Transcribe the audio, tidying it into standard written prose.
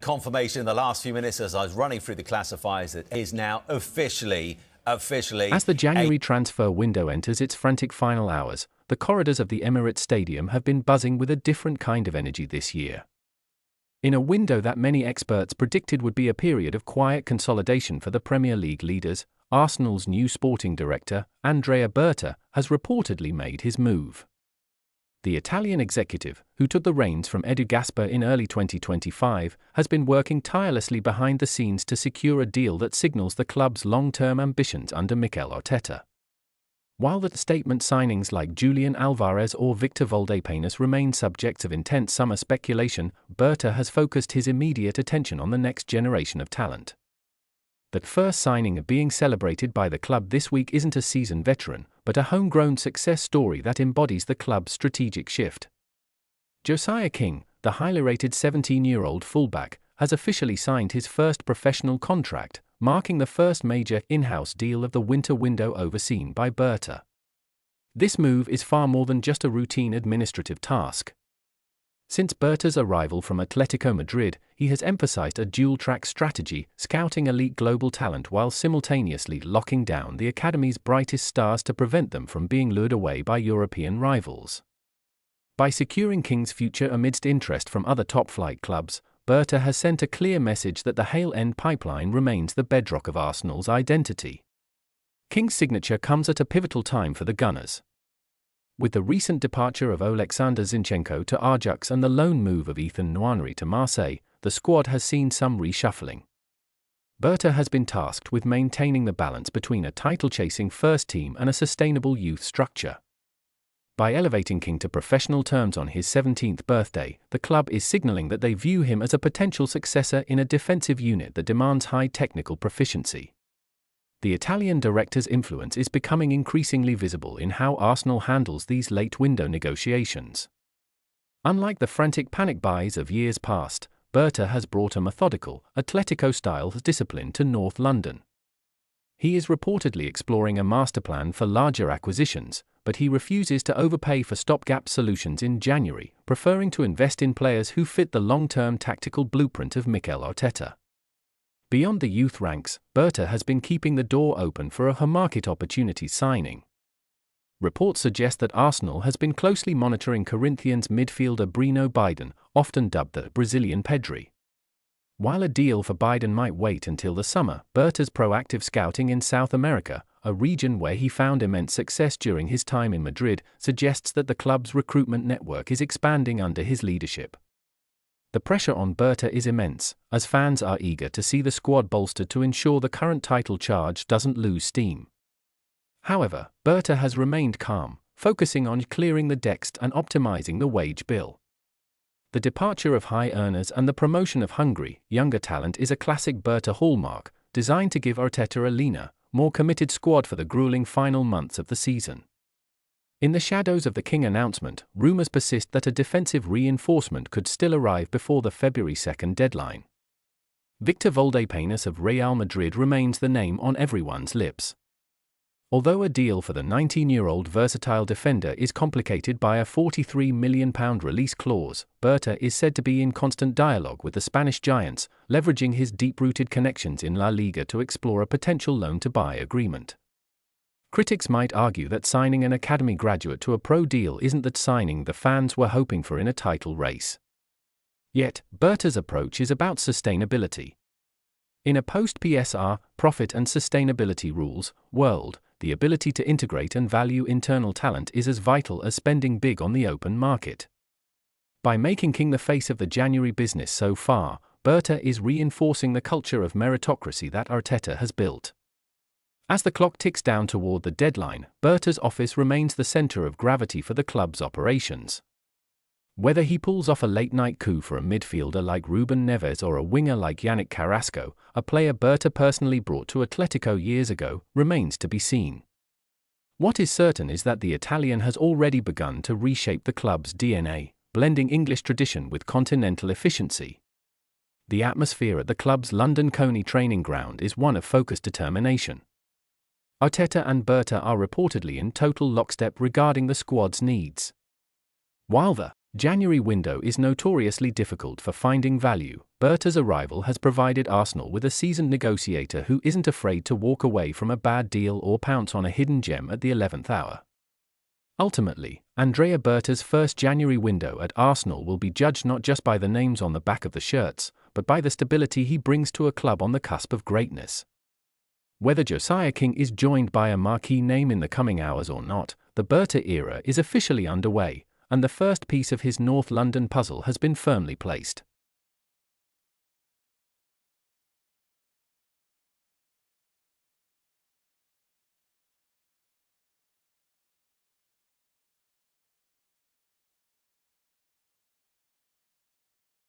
Confirmation in the last few minutes as I was running through the classifiers that is now officially. As the January transfer window enters its frantic final hours, the corridors of the Emirates Stadium have been buzzing with a different kind of energy this year. In a window that many experts predicted would be a period of quiet consolidation for the Premier League leaders, Arsenal's new sporting director, Andrea Berta, has reportedly made his move. The Italian executive, who took the reins from Edu Gaspar in early 2025, has been working tirelessly behind the scenes to secure a deal that signals the club's long-term ambitions under Mikel Arteta. While the statement signings like Julian Alvarez or Victor Valdepenas remain subjects of intense summer speculation, Berta has focused his immediate attention on the next generation of talent. That first signing being celebrated by the club this week isn't a seasoned veteran, but a homegrown success story that embodies the club's strategic shift. Josiah King, the highly rated 17-year-old fullback, has officially signed his first professional contract, marking the first major in-house deal of the winter window overseen by Berta. This move is far more than just a routine administrative task. Since Berta's arrival from Atlético Madrid, he has emphasized a dual-track strategy, scouting elite global talent while simultaneously locking down the academy's brightest stars to prevent them from being lured away by European rivals. By securing King's future amidst interest from other top-flight clubs, Berta has sent a clear message that the Hale End pipeline remains the bedrock of Arsenal's identity. King's signature comes at a pivotal time for the Gunners. With the recent departure of Oleksandr Zinchenko to Ajax and the loan move of Ethan Nwaneri to Marseille, the squad has seen some reshuffling. Berta has been tasked with maintaining the balance between a title-chasing first team and a sustainable youth structure. By elevating King to professional terms on his 17th birthday, the club is signaling that they view him as a potential successor in a defensive unit that demands high technical proficiency. The Italian director's influence is becoming increasingly visible in how Arsenal handles these late-window negotiations. Unlike the frantic panic buys of years past, Berta has brought a methodical, Atlético-style discipline to North London. He is reportedly exploring a masterplan for larger acquisitions, but he refuses to overpay for stopgap solutions in January, preferring to invest in players who fit the long-term tactical blueprint of Mikel Arteta. Beyond the youth ranks, Berta has been keeping the door open for a market opportunity signing. Reports suggest that Arsenal has been closely monitoring Corinthians midfielder Breno Bidon, often dubbed the Brazilian Pedri. While a deal for Bidon might wait until the summer, Berta's proactive scouting in South America, a region where he found immense success during his time in Madrid, suggests that the club's recruitment network is expanding under his leadership. The pressure on Berta is immense, as fans are eager to see the squad bolstered to ensure the current title charge doesn't lose steam. However, Berta has remained calm, focusing on clearing the decks and optimizing the wage bill. The departure of high earners and the promotion of hungry, younger talent is a classic Berta hallmark, designed to give Arteta a leaner, more committed squad for the grueling final months of the season. In the shadows of the King announcement, rumors persist that a defensive reinforcement could still arrive before the February 2nd deadline. Victor Valdepenas of Real Madrid remains the name on everyone's lips. Although a deal for the 19-year-old versatile defender is complicated by a £43 million release clause, Berta is said to be in constant dialogue with the Spanish giants, leveraging his deep-rooted connections in La Liga to explore a potential loan-to-buy agreement. Critics might argue that signing an academy graduate to a pro deal isn't the signing the fans were hoping for in a title race. Yet, Berta's approach is about sustainability. In a post-PSR, profit and sustainability rules, world, the ability to integrate and value internal talent is as vital as spending big on the open market. By making King the face of the January business so far, Berta is reinforcing the culture of meritocracy that Arteta has built. As the clock ticks down toward the deadline, Berta's office remains the center of gravity for the club's operations. Whether he pulls off a late-night coup for a midfielder like Ruben Neves or a winger like Yannick Carrasco, a player Berta personally brought to Atletico years ago, remains to be seen. What is certain is that the Italian has already begun to reshape the club's DNA, blending English tradition with continental efficiency. The atmosphere at the club's London Coney training ground is one of focused determination. Arteta and Berta are reportedly in total lockstep regarding the squad's needs. While the January window is notoriously difficult for finding value, Berta's arrival has provided Arsenal with a seasoned negotiator who isn't afraid to walk away from a bad deal or pounce on a hidden gem at the 11th hour. Ultimately, Andrea Berta's first January window at Arsenal will be judged not just by the names on the back of the shirts, but by the stability he brings to a club on the cusp of greatness. Whether Josiah King is joined by a marquee name in the coming hours or not, the Berta era is officially underway, and the first piece of his North London puzzle has been firmly placed.